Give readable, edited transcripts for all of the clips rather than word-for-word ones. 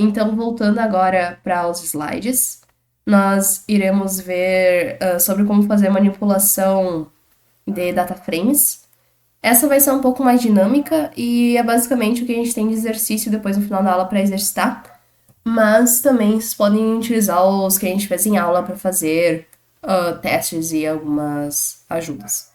Então, voltando agora para os slides, nós iremos ver sobre como fazer manipulação de data frames. Essa vai ser um pouco mais dinâmica e é basicamente o que a gente tem de exercício depois no final da aula para exercitar, mas também vocês podem utilizar os que a gente fez em aula para fazer testes e algumas ajudas.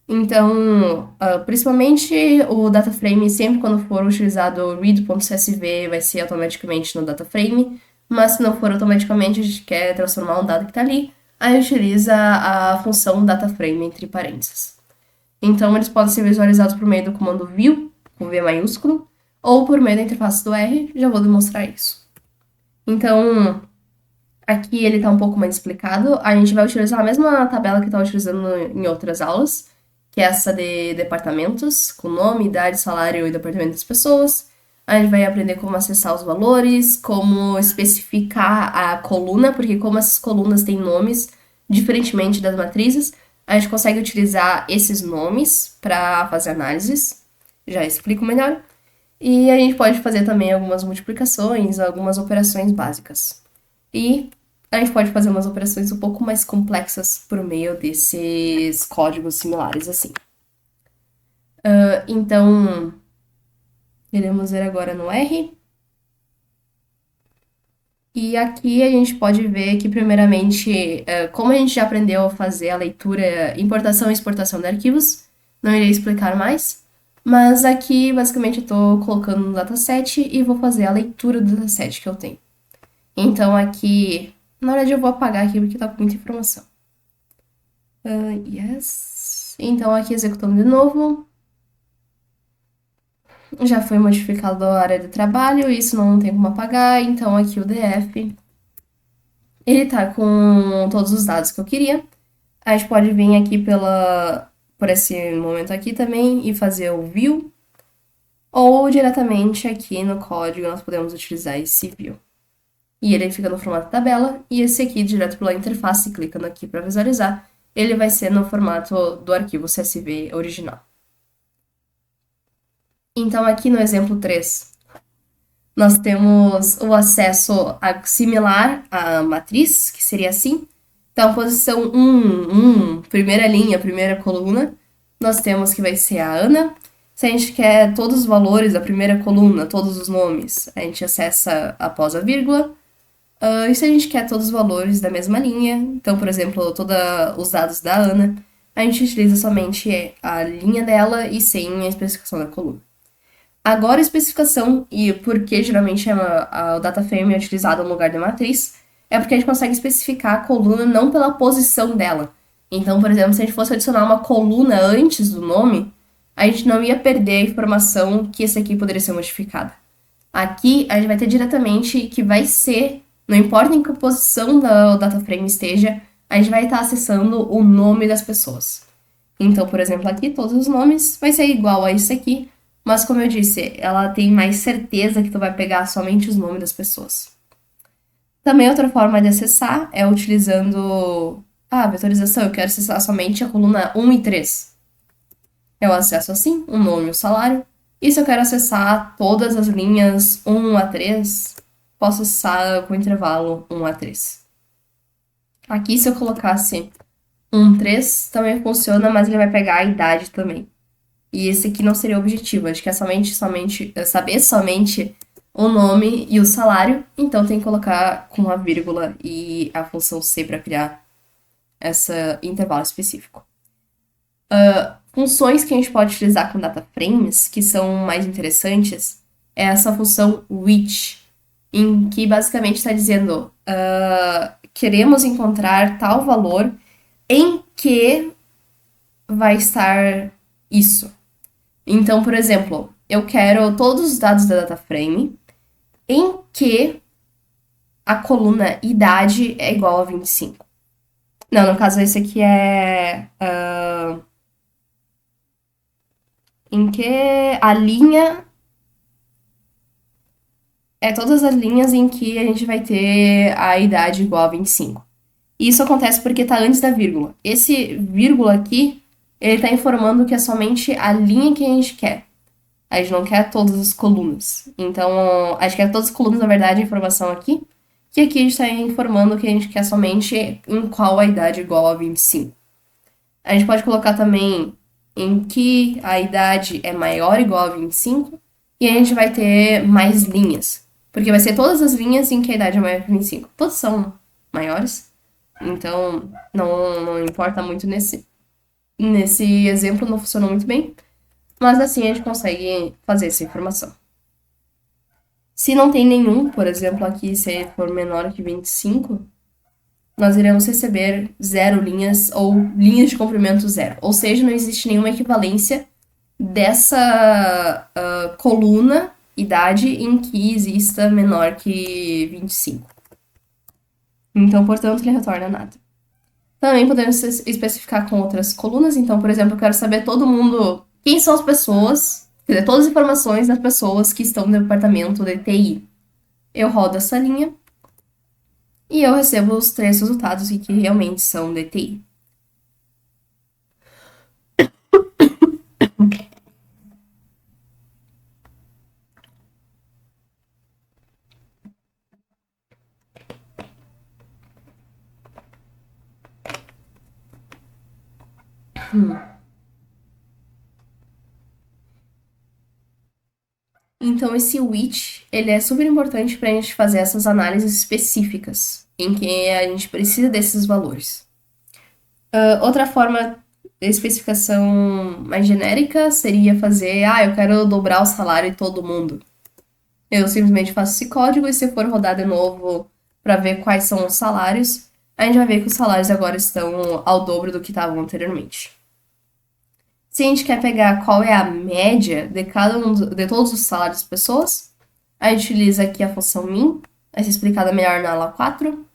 Então, principalmente o data frame, sempre quando for utilizado o read.csv, vai ser automaticamente no data frame, mas se não for automaticamente, a gente quer transformar um dado que está ali, aí utiliza a função data frame entre parênteses. Então, eles podem ser visualizados por meio do comando view, com V maiúsculo, ou por meio da interface do R, já vou demonstrar isso. Então, aqui ele está um pouco mais explicado. A gente vai utilizar a mesma tabela que está utilizando em outras aulas, que é essa de departamentos, com nome, idade, salário e departamento das pessoas. A gente vai aprender como acessar os valores, como especificar a coluna, porque como essas colunas têm nomes, diferentemente das matrizes, a gente consegue utilizar esses nomes para fazer análises. Já explico melhor. E a gente pode fazer também algumas multiplicações, algumas operações básicas. E a gente pode fazer umas operações um pouco mais complexas por meio desses códigos similares assim. Então, iremos ver agora no R. E aqui a gente pode ver que, primeiramente, como a gente já aprendeu a fazer a leitura, importação e exportação de arquivos, não irei explicar mais, mas aqui, basicamente, eu estou colocando no dataset e vou fazer a leitura do dataset que eu tenho. Então, aqui, na verdade, eu vou apagar aqui porque está com muita informação. Yes. Então, aqui executando de novo. Já foi modificado a área de trabalho, isso não tem como apagar, então aqui o DF, ele tá com todos os dados que eu queria. A gente pode vir aqui por esse momento aqui também e fazer o view, ou diretamente aqui no código nós podemos utilizar esse view. E ele fica no formato tabela, e esse aqui, direto pela interface, clicando aqui para visualizar, ele vai ser no formato do arquivo CSV original. Então, aqui no exemplo 3, nós temos o acesso similar à matriz, que seria assim. Então, posição 1, primeira linha, primeira coluna, nós temos que vai ser a Ana. Se a gente quer todos os valores da primeira coluna, todos os nomes, a gente acessa após a vírgula. E se a gente quer todos os valores da mesma linha, então, por exemplo, todos os dados da Ana, a gente utiliza somente a linha dela e sem a especificação da coluna. Agora a especificação, e por que geralmente o data frame é utilizado no lugar da matriz, é porque a gente consegue especificar a coluna não pela posição dela. Então, por exemplo, se a gente fosse adicionar uma coluna antes do nome, a gente não ia perder a informação que esse aqui poderia ser modificada. Aqui, a gente vai ter diretamente que vai ser, não importa em que posição o data frame esteja, a gente vai estar acessando o nome das pessoas. Então, por exemplo, aqui, todos os nomes vai ser igual a isso aqui, mas, como eu disse, ela tem mais certeza que tu vai pegar somente os nomes das pessoas. Também outra forma de acessar é utilizando a vetorização. Eu quero acessar somente a coluna 1 e 3. Eu acesso assim, o nome e o salário. E se eu quero acessar todas as linhas 1 a 3, posso acessar com intervalo 1 a 3. Aqui, se eu colocasse 1, 3, também funciona, mas ele vai pegar a idade também. E esse aqui não seria o objetivo. A gente quer saber somente o nome e o salário. Então tem que colocar com a vírgula e a função C para criar esse intervalo específico. Funções que a gente pode utilizar com data frames, que são mais interessantes, é essa função which, em que basicamente está dizendo queremos encontrar tal valor em que vai estar isso. Então, por exemplo, eu quero todos os dados da data frame em que a coluna idade é igual a 25. Não, no caso, esse aqui é em que a linha é todas as linhas em que a gente vai ter a idade igual a 25. Isso acontece porque está antes da vírgula. Esse vírgula aqui, ele está informando que é somente a linha que a gente quer. A gente não quer todas as colunas. Então, a gente quer todas as colunas, na verdade, a informação aqui. Que aqui a gente está informando que a gente quer somente em qual a idade igual a 25. A gente pode colocar também em que a idade é maior ou igual a 25. E a gente vai ter mais linhas. Porque vai ser todas as linhas em que a idade é maior que 25. Todas são maiores. Então, não importa muito nesse exemplo, não funcionou muito bem. Mas assim a gente consegue fazer essa informação. Se não tem nenhum, por exemplo, aqui, se for menor que 25, nós iremos receber zero linhas ou linhas de comprimento zero. Ou seja, não existe nenhuma equivalência dessa coluna, idade, em que exista menor que 25. Então, portanto, ele retorna nada. Também podemos especificar com outras colunas. Então, por exemplo, eu quero saber todo mundo, quem são as pessoas, quer dizer, todas as informações das pessoas que estão no departamento de TI. Eu rodo essa linha e eu recebo os 3 resultados que realmente são de TI. Então, esse which, ele é super importante para a gente fazer essas análises específicas, em que a gente precisa desses valores. Outra forma de especificação mais genérica seria fazer, eu quero dobrar o salário de todo mundo. Eu simplesmente faço esse código e se for rodar de novo para ver quais são os salários, a gente vai ver que os salários agora estão ao dobro do que estavam anteriormente. Se a gente quer pegar qual é a média de todos os salários das pessoas, a gente utiliza aqui a função min, vai ser explicada melhor na aula 4.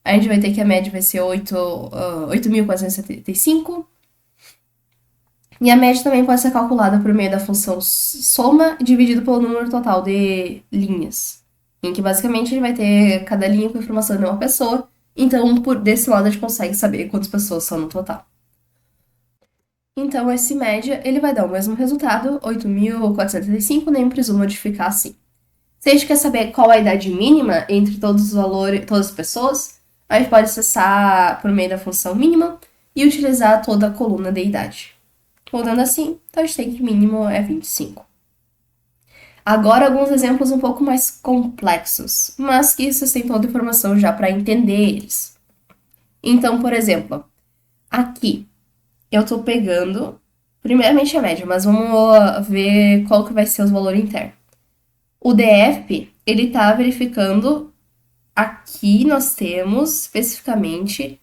A gente vai ter que a média vai ser 8.475. E a média também pode ser calculada por meio da função soma dividido pelo número total de linhas. Em que basicamente a gente vai ter cada linha com informação de uma pessoa. Então, desse modo, a gente consegue saber quantas pessoas são no total. Então, esse média, ele vai dar o mesmo resultado, 8.475, nem preciso modificar assim. Se a gente quer saber qual a idade mínima entre todos os valores, todas as pessoas, a gente pode acessar por meio da função mínima e utilizar toda a coluna de idade. Rodando assim, então a gente tem que mínimo é 25. Agora, alguns exemplos um pouco mais complexos, mas que vocês têm toda a informação já para entender eles. Então, por exemplo, aqui eu estou pegando, primeiramente a média, mas vamos ver qual que vai ser os valores internos. O DF, ele está verificando, aqui nós temos especificamente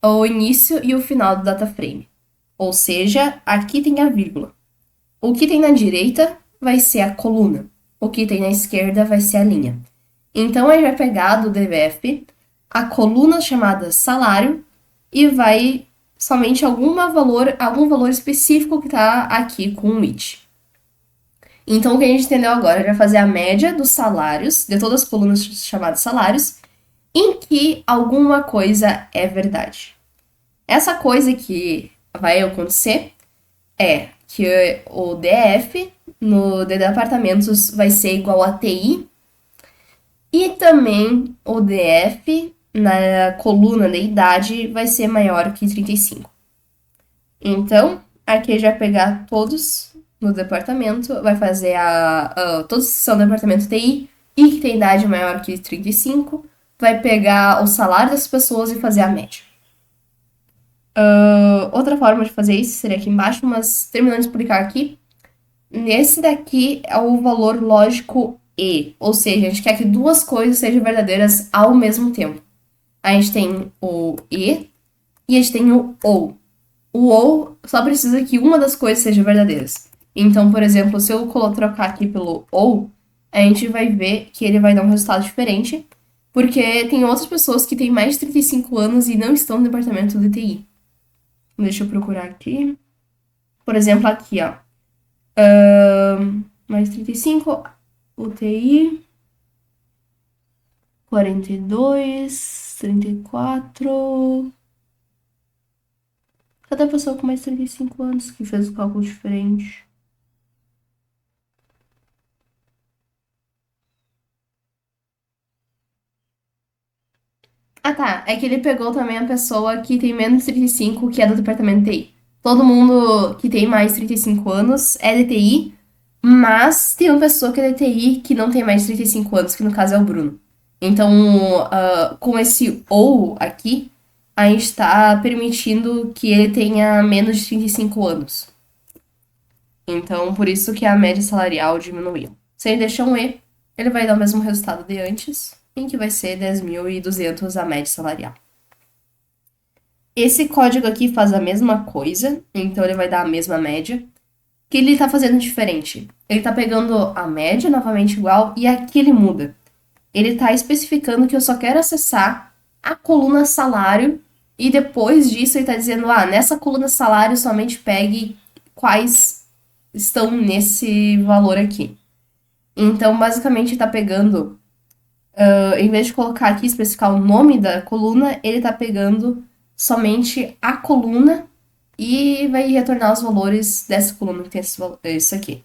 o início e o final do data frame. Ou seja, aqui tem a vírgula. O que tem na direita vai ser a coluna. O que tem na esquerda vai ser a linha. Então, a gente vai pegar do DVF a coluna chamada salário e vai somente algum valor específico que está aqui com o which. Então, o que a gente entendeu agora é vai fazer a média dos salários, de todas as colunas chamadas salários, em que alguma coisa é verdade. Essa coisa que vai acontecer é que o DF no de departamentos vai ser igual a TI e também o DF na coluna de idade vai ser maior que 35. Então, aqui já vai pegar todos no departamento, vai fazer todos que são do departamento TI e que tem idade maior que 35, vai pegar o salário das pessoas e fazer a média. Outra forma de fazer isso seria aqui embaixo, mas terminando de explicar aqui. Nesse daqui é o valor lógico E, ou seja, a gente quer que duas coisas sejam verdadeiras ao mesmo tempo. A gente tem o E e a gente tem o OU. O OU só precisa que uma das coisas seja verdadeiras. Então, por exemplo, se eu trocar aqui pelo OU, a gente vai ver que ele vai dar um resultado diferente, porque tem outras pessoas que têm mais de 35 anos e não estão no departamento de TI. Deixa eu procurar aqui. Por exemplo, aqui, ó. Mais 35, UTI, 42, 34. Cadê a pessoa com mais 35 anos que fez o cálculo diferente? Ah, tá. É que ele pegou também a pessoa que tem menos de 35, que é do departamento de TI. Todo mundo que tem mais de 35 anos é de TI, mas tem uma pessoa que é de TI que não tem mais de 35 anos, que no caso é o Bruno. Então, com esse ou aqui, a gente está permitindo que ele tenha menos de 35 anos. Então, por isso que a média salarial diminuiu. Se ele deixar um E, ele vai dar o mesmo resultado de antes, em que vai ser 10.200 a média salarial. Esse código aqui faz a mesma coisa, então ele vai dar a mesma média. O que ele está fazendo diferente? Ele está pegando a média novamente igual e aqui ele muda. Ele está especificando que eu só quero acessar a coluna salário e depois disso ele está dizendo, nessa coluna salário somente pegue quais estão nesse valor aqui. Então, basicamente, está pegando, em vez de colocar aqui, especificar o nome da coluna, ele está pegando somente a coluna e vai retornar os valores dessa coluna que tem isso aqui.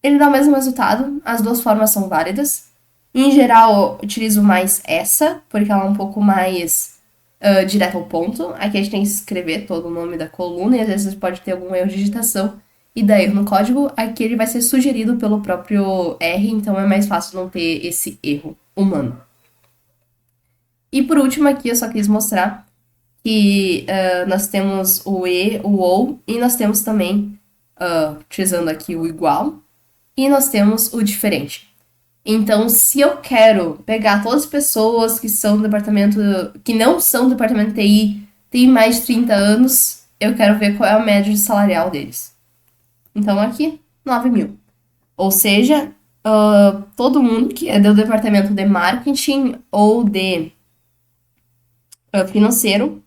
Ele dá o mesmo resultado, as duas formas são válidas. Em geral, eu utilizo mais essa, porque ela é um pouco mais direto ao ponto. Aqui a gente tem que escrever todo o nome da coluna e às vezes pode ter algum erro de digitação e dá erro no código. Aqui ele vai ser sugerido pelo próprio R, então é mais fácil não ter esse erro humano. E por último aqui eu só quis mostrar que nós temos o E, o OU, e nós temos também, utilizando aqui o igual, e nós temos o diferente. Então, se eu quero pegar todas as pessoas que são do departamento, que não são do departamento de TI, têm mais de 30 anos, eu quero ver qual é a média de salarial deles. Então, aqui, 9 mil. Ou seja, todo mundo que é do departamento de marketing ou de financeiro,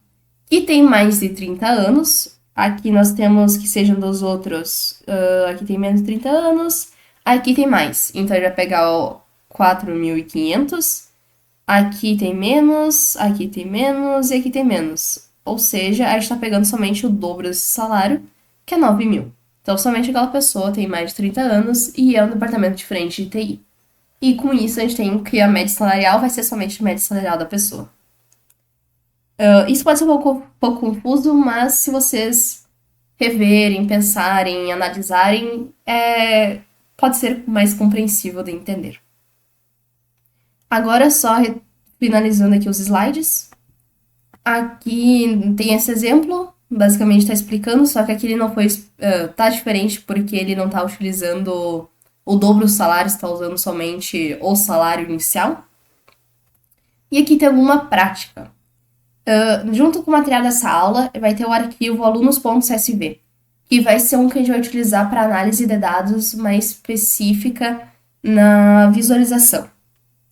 que tem mais de 30 anos. Aqui nós temos que sejam dos outros. Aqui tem menos de 30 anos. Aqui tem mais. Então ele vai pegar o 4.500. Aqui tem menos. Aqui tem menos. E aqui tem menos. Ou seja, a gente está pegando somente o dobro desse salário, que é 9 mil. Então somente aquela pessoa tem mais de 30 anos e é um departamento diferente de TI. E com isso a gente tem que a média salarial vai ser somente a média salarial da pessoa. Isso pode ser um pouco confuso, mas se vocês reverem, pensarem, analisarem, pode ser mais compreensível de entender. Agora, só finalizando aqui os slides. Aqui tem esse exemplo, basicamente está explicando, só que aqui ele não foi. Tá diferente porque ele não está utilizando o dobro do salário, está usando somente o salário inicial. E aqui tem alguma prática. Junto com o material dessa aula, vai ter o arquivo alunos.csv, que vai ser um que a gente vai utilizar para análise de dados mais específica na visualização.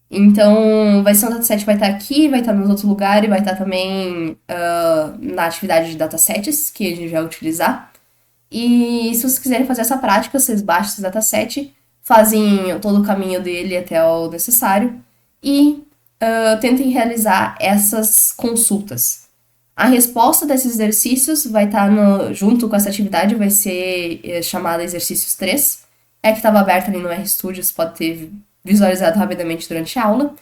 Então, vai ser um dataset que vai estar aqui, vai estar nos outros lugares, vai estar também na atividade de datasets, que a gente vai utilizar. E se vocês quiserem fazer essa prática, vocês baixam esse dataset, fazem todo o caminho dele até o necessário e tentem realizar essas consultas. A resposta desses exercícios vai estar junto com essa atividade, vai ser chamada exercícios 3. É que estava aberto ali no RStudio, você pode ter visualizado rapidamente durante a aula.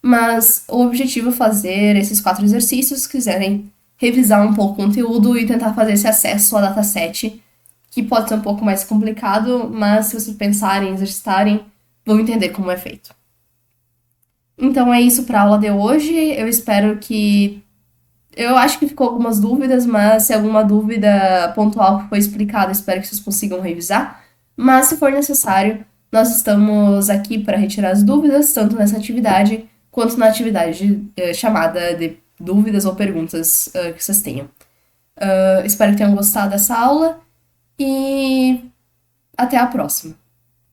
Mas o objetivo é fazer esses 4 exercícios, se quiserem revisar um pouco o conteúdo e tentar fazer esse acesso ao dataset, que pode ser um pouco mais complicado, mas se vocês pensarem, exercitarem, vão entender como é feito. Então é isso para a aula de hoje. Eu espero que. Eu acho que ficou algumas dúvidas, mas se alguma dúvida pontual foi explicada, espero que vocês consigam revisar. Mas se for necessário, nós estamos aqui para retirar as dúvidas, tanto nessa atividade quanto na atividade chamada de dúvidas ou perguntas que vocês tenham. Espero que tenham gostado dessa aula e até a próxima.